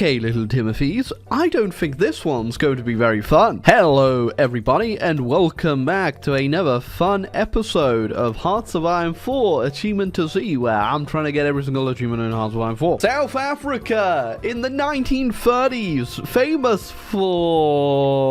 Okay, little Timothys, I don't think this one's going to be very fun. Hello, everybody, and welcome back to another fun episode of Hearts of Iron 4 Achievement to Z, where I'm trying to get every single achievement in Hearts of Iron 4. South Africa, in the 1930s, famous for...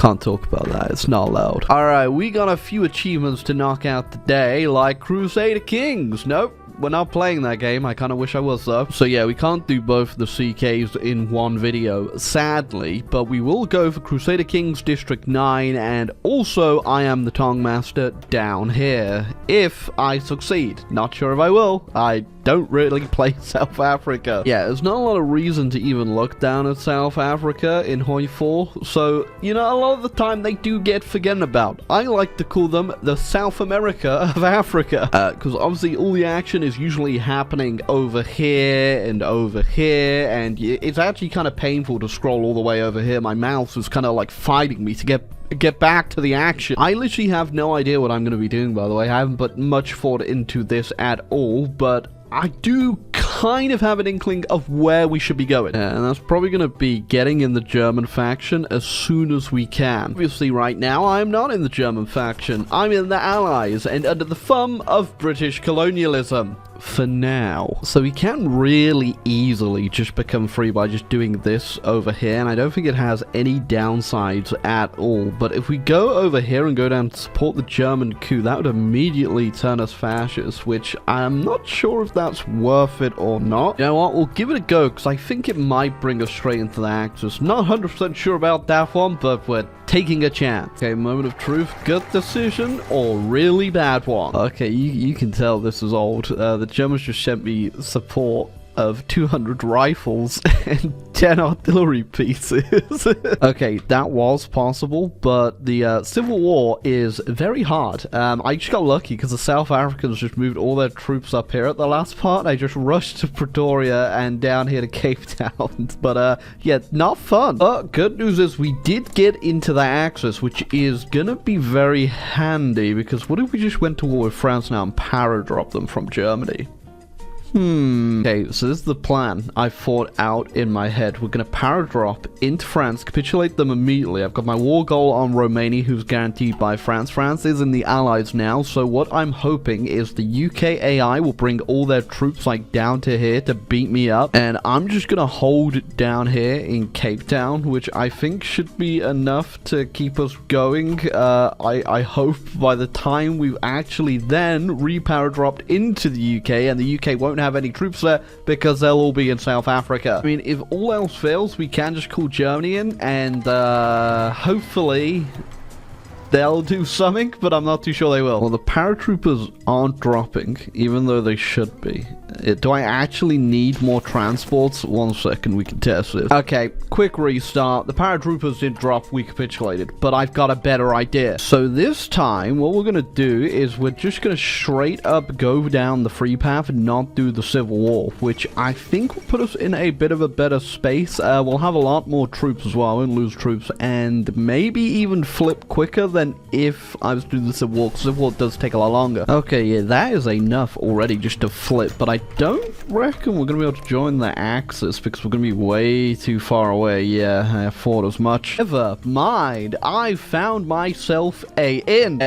Can't talk about that, it's not allowed. Alright, we got a few achievements to knock out today, like Crusader Kings. Nope. We're not playing that game. I kind of wish I was, though. So yeah, we can't do both the CKs in one video, sadly, but we will go for Crusader Kings District 9 and also I Am the Tongue Master down here, if I succeed. Not sure if I will. I don't really play South Africa. Yeah, there's not a lot of reason to even look down at South Africa in Hoi 4, so, you know, a lot of the time they do get forgotten about. I like to call them the South America of Africa, because obviously all the action is usually happening over here, and it's actually kind of painful to scroll all the way over here. My mouse is kind of like fighting me to get back to the action. I literally have no idea what I'm going to be doing, by the way. I haven't put much thought into this at all, but I do kind of have an inkling of where we should be going. And that's probably going to be getting in the German faction as soon as we can. Obviously, right now, I'm not in the German faction. I'm in the Allies and under the thumb of British colonialism. For now. So we can really easily just become free by just doing this over here, and I don't think it has any downsides at all. But if we go over here and go down to support the German coup, that would immediately turn us fascist, which I'm not sure if that's worth it or not. You know what, we'll give it a go, because I think it might bring us straight into the Axis. Not 100% sure about that one, but we're taking a chance. Okay, moment of truth. Good decision or really bad one? Okay, you can tell this is old. The Germans just sent me support of 200 rifles and 10 artillery pieces. Okay, that was possible, but the Civil War is very hard. I just got lucky because the South Africans just moved all their troops up here at the last part. I just rushed to Pretoria and down here to Cape Town. But yeah, not fun. But good news is we did get into the Axis, which is gonna be very handy, because what if we just went to war with France now and paradropped them from Germany? Okay, so this is the plan I thought out in my head. We're going to paradrop into France, capitulate them immediately. I've got my war goal on Romania, who's guaranteed by France. France is in the Allies now, so what I'm hoping is the UK AI will bring all their troops, like, down to here to beat me up, and I'm just going to hold down here in Cape Town, which I think should be enough to keep us going. I hope by the time we've actually then re-paradropped into the UK, and the UK won't have any troops there because they'll all be in South Africa. I mean, if all else fails, we can just call Germany in and hopefully they'll do something, but I'm not too sure they will. Well, the paratroopers aren't dropping, even though they should be. Do I actually need more transports? 1 second, we can test this. Okay, quick restart. The paratroopers did drop, we capitulated, but I've got a better idea. So this time, what we're gonna do is we're just gonna straight up go down the free path and not do the Civil War, which I think will put us in a bit of a better space. We'll have a lot more troops as well. I won't lose troops, and maybe even flip quicker than if I was to do the Civil War, because Civil War does take a lot longer. Okay, yeah, that is enough already just to flip, but I don't reckon we're going to be able to join the Axis because we're going to be way too far away. Yeah, I thought as much. Never mind, I found myself a inn.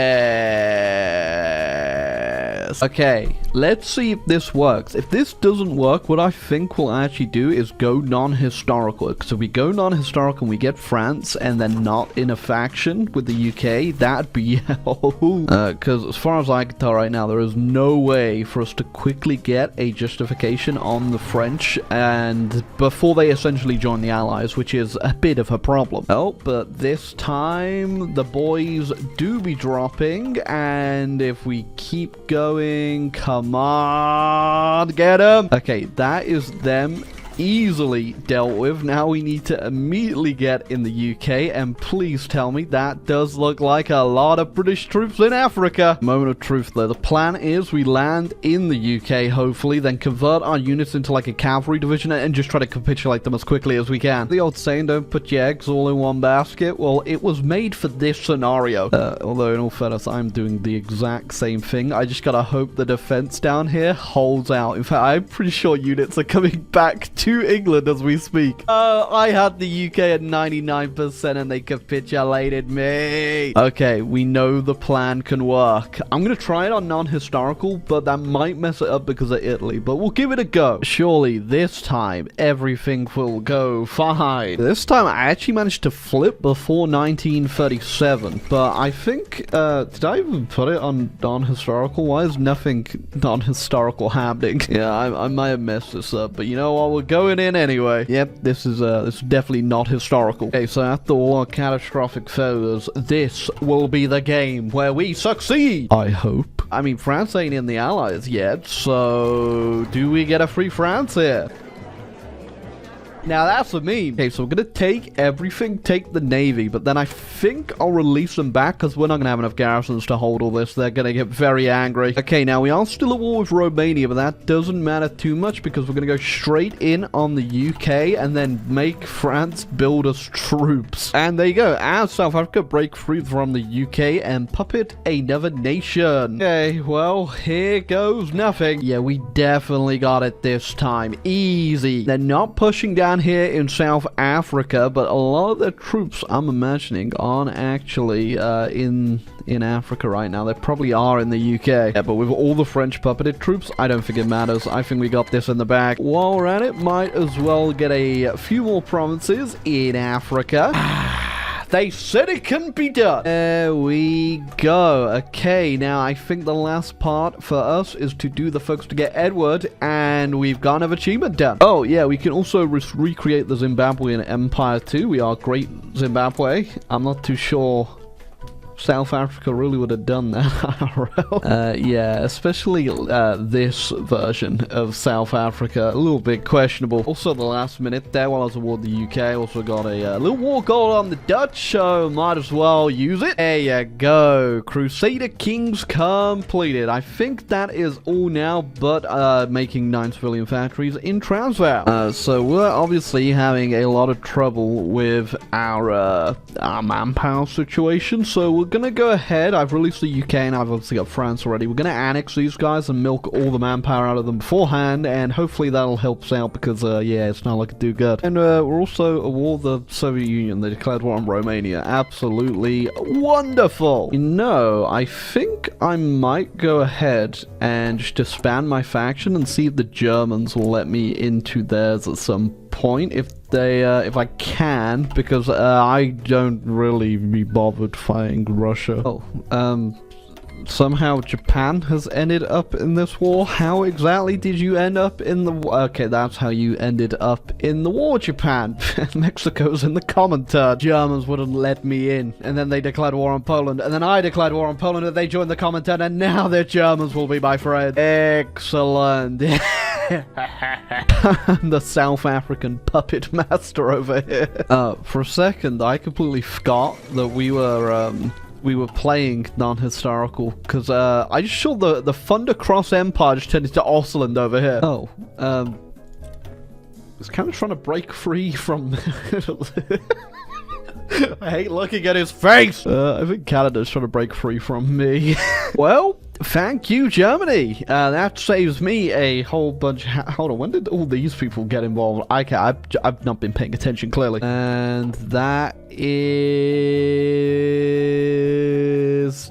Okay, let's see if this works. If this doesn't work, what I think we'll actually do is go non-historical. So if we go non-historical and we get France and then not in a faction with the UK, that'd be because as far as I can tell right now, there is no way for us to quickly get a justification on the French and before they essentially join the Allies, which is a bit of a problem. Oh, but this time the boys do be dropping, and if we keep going, come on, get them. Okay, that is them easily dealt with. Now we need to immediately get in the UK, and please tell me that does look like a lot of British troops in Africa. Moment of truth though. The plan is we land in the UK, hopefully, then convert our units into like a cavalry division and just try to capitulate them as quickly as we can. The old saying, don't put your eggs all in one basket. Well, it was made for this scenario. Although in all fairness, I'm doing the exact same thing. I just gotta hope the defense down here holds out. In fact, I'm pretty sure units are coming back to to England as we speak. I had the UK at 99% and they capitulated me. Okay, we know the plan can work. I'm gonna try it on non-historical, but that might mess it up because of Italy, but we'll give it a go. Surely this time everything will go fine. This time I actually managed to flip before 1937, but I think, did I even put it on non-historical? Why is nothing non-historical happening? Yeah, I might have messed this up, but you know what? We're going in anyway. Yep, this is definitely not historical. Okay, so after all our catastrophic failures, this will be the game where we succeed. I hope. I mean, France ain't in the Allies yet, so do we get a free France here? Now that's a meme. Okay, so we're gonna take everything, take the Navy, but then I think I'll release them back because we're not gonna have enough garrisons to hold all this. They're gonna get very angry. Okay, now we are still at war with Romania, but that doesn't matter too much because we're gonna go straight in on the UK and then make France build us troops. And there you go. As South Africa break free from the UK and puppet another nation. Okay, well, here goes nothing. Yeah, we definitely got it this time. Easy. They're not pushing down here in South Africa, but a lot of the troops I'm imagining aren't actually in Africa right now. They probably are in the UK. Yeah, but with all the French puppeted troops, I don't think it matters. I think we got this in the bag. While we're at it, might as well get a few more provinces in Africa. They said it couldn't be done. There we go. Okay, now I think the last part for us is to do the folks to get Edward, and we've got another achievement done. Oh, yeah, we can also recreate the Zimbabwean Empire too. We are Great Zimbabwe. I'm not too sure South Africa really would have done that IRL. Yeah, especially this version of South Africa, a little bit questionable. Also, the last minute there, while I was aboard the UK, also got a little war goal on the Dutch, so might as well use it. There you go. Crusader Kings completed. I think that is all now, but making 9 civilian factories in Transvaal. So we're obviously having a lot of trouble with our manpower situation, so we're gonna go ahead. I've released the UK and I've obviously got France already. We're gonna annex these guys and milk all the manpower out of them beforehand, and hopefully that'll help us out because yeah, it's not looking too good. And we're also at war with the Soviet Union. They declared war on Romania. Absolutely wonderful. You know, I think I might go ahead and just disband my faction and see if the Germans will let me into theirs at some point if I can, because I don't really be bothered fighting Russia. Oh, somehow Japan has ended up in this war. How exactly did you end up in the war? Okay, that's how you ended up in the war, Japan. Mexico's in the Comintern. Germans wouldn't let me in, and then they declared war on Poland, and then I declared war on Poland, and they joined the Comintern, and now the Germans will be my friend. Excellent. I'm the South African puppet master over here. For a second, I completely forgot that we were playing non-historical, because I just saw the Thunder Cross Empire just turned into Osland over here. Oh, it's kind of trying to break free from I hate looking at his face! I think Canada's trying to break free from me. Well, thank you, Germany! That saves me a whole bunch. Hold on, when did all these people get involved? I've not been paying attention, clearly. And that is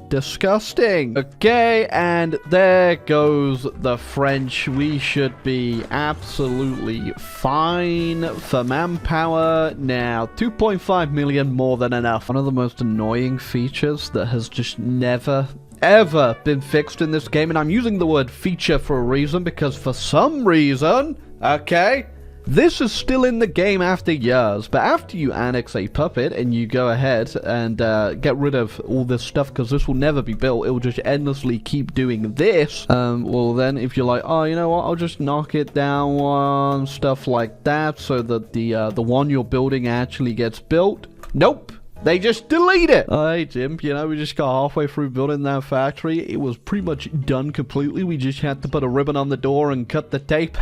disgusting. Okay, and there goes the French. We should be absolutely fine for manpower now. 2.5 million, more than enough. One of the most annoying features that has just never ever been fixed in this game, and I'm using the word feature for a reason, because for some reason, okay, this is still in the game after years, but after you annex a puppet and you go ahead and get rid of all this stuff, because this will never be built, it will just endlessly keep doing this, well then if you're like, oh, you know what, I'll just knock it down one, stuff like that, so that the one you're building actually gets built. Nope. They just delete it. Hey, Jim, you know, we just got halfway through building that factory. It was pretty much done completely. We just had to put a ribbon on the door and cut the tape.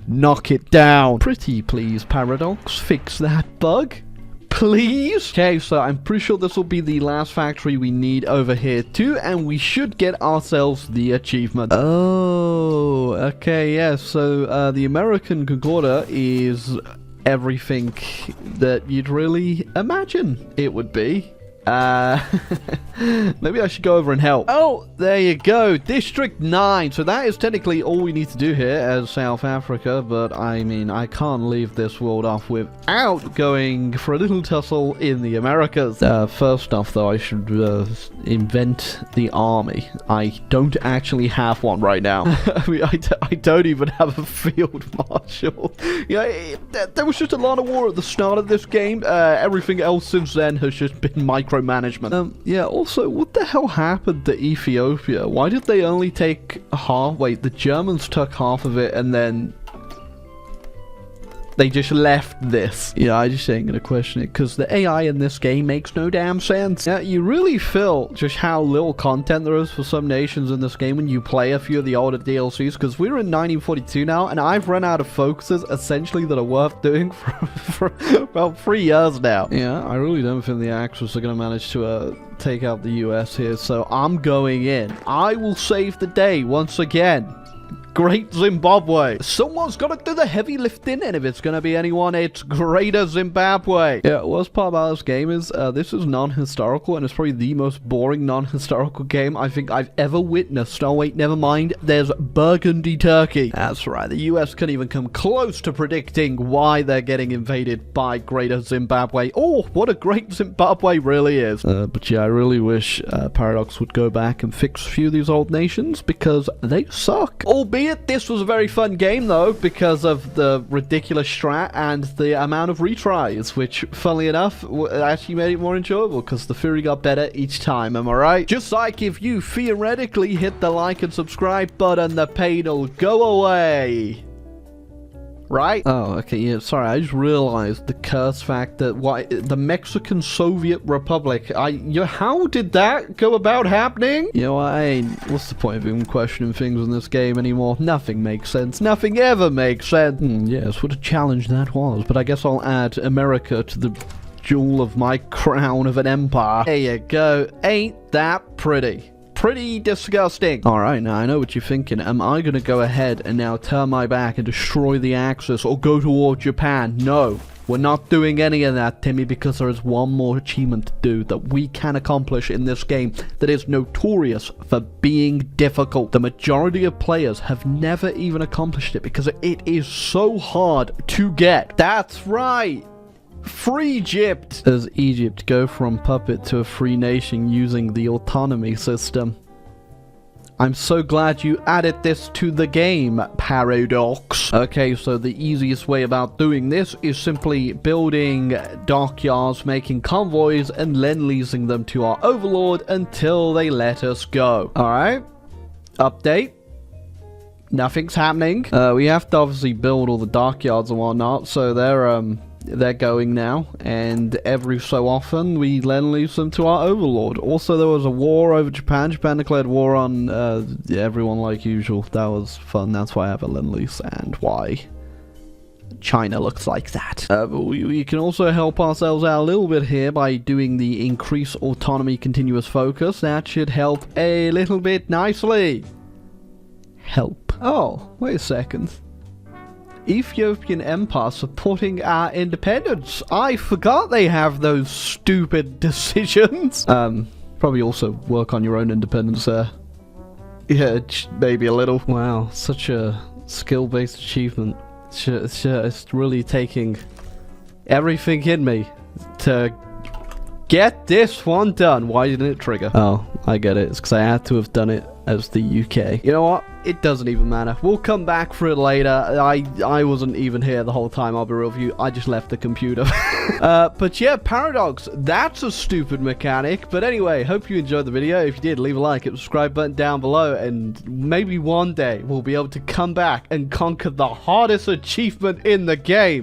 Knock it down. Pretty please, Paradox. Fix that bug. please. Okay, so I'm pretty sure this will be the last factory we need over here too, and we should get ourselves the achievement. Oh, okay, yeah, so the American Concorder is everything that you'd really imagine it would be. Maybe I should go over and help. Oh, there you go. District 9. So that is technically all we need to do here as South Africa. But I mean, I can't leave this world off without going for a little tussle in the Americas. First off, though, I should invent the army. I don't actually have one right now. I mean, I don't even have a field marshal. Yeah, there was just a lot of war at the start of this game. Everything else since then has just been micromanagement. Yeah, also, what the hell happened to Ethiopia? Why did they only take half? Wait, the Germans took half of it and then they just left this. Yeah, I just ain't gonna question it, because the AI in this game makes no damn sense. Yeah, you really feel just how little content there is for some nations in this game when you play a few of the older DLCs, because we're in 1942 now, and I've run out of focuses, essentially, that are worth doing for about 3 years now. Yeah, I really don't think the Axis are gonna manage to take out the US here, so I'm going in. I will save the day once again. Great Zimbabwe. Someone's got to do the heavy lifting, and if it's going to be anyone, it's Greater Zimbabwe. Yeah, worst part about this game is this is non-historical, and it's probably the most boring non-historical game I think I've ever witnessed. Oh wait, never mind. There's Burgundy Turkey. That's right. The US can't even come close to predicting why they're getting invaded by Greater Zimbabwe. Oh, what a great Zimbabwe really is. But yeah, I really wish Paradox would go back and fix a few of these old nations, because they suck. Albeit this was a very fun game, though, because of the ridiculous strat and the amount of retries, which, funnily enough, actually made it more enjoyable, because the theory got better each time, am I right? Just like if you theoretically hit the like and subscribe button, the pain will go away. Right? Oh, okay, yeah, sorry, I just realized the curse fact that the Mexican Soviet Republic, how did that go about happening? You know, what's the point of even questioning things in this game anymore? Nothing makes sense. Nothing ever makes sense. Yes, what a challenge that was, but I guess I'll add America to the jewel of my crown of an empire. There you go. Ain't that pretty? Pretty disgusting. Alright, now I know what you're thinking. Am I going to go ahead and now turn my back and destroy the Axis or go toward Japan? No, we're not doing any of that, Timmy, because there is one more achievement to do that we can accomplish in this game that is notorious for being difficult. The majority of players have never even accomplished it because it is so hard to get. That's right. Free Egypt! Does Egypt go from puppet to a free nation using the autonomy system? I'm so glad you added this to the game, Paradox. Okay, so the easiest way about doing this is simply building dockyards, making convoys, and lend-leasing them to our overlord until they let us go. Alright, update. Nothing's happening. We have to obviously build all the dockyards and whatnot, so they're going now, and every so often we lend-lease them to our overlord. Also, there was a war over Japan. Japan declared war on everyone like usual. That was fun. That's why I have a lend-lease, and why China looks like that. But we can also help ourselves out a little bit here by doing the increase autonomy continuous focus. That should help a little bit nicely. Help. Oh, wait a second. Ethiopian Empire supporting our independence. I forgot they have those stupid decisions. Probably also work on your own independence there. Yeah, maybe a little. Wow, such a skill-based achievement. It's really taking everything in me to get this one done. Why didn't it trigger? Oh, I get it. It's because I had to have done it as the UK. You know what? It doesn't even matter. We'll come back for it later. I wasn't even here the whole time, I'll be real with you. I just left the computer. But yeah, Paradox, that's a stupid mechanic. But anyway, hope you enjoyed the video. If you did, leave a like, hit the subscribe button down below, and maybe one day we'll be able to come back and conquer the hardest achievement in the game.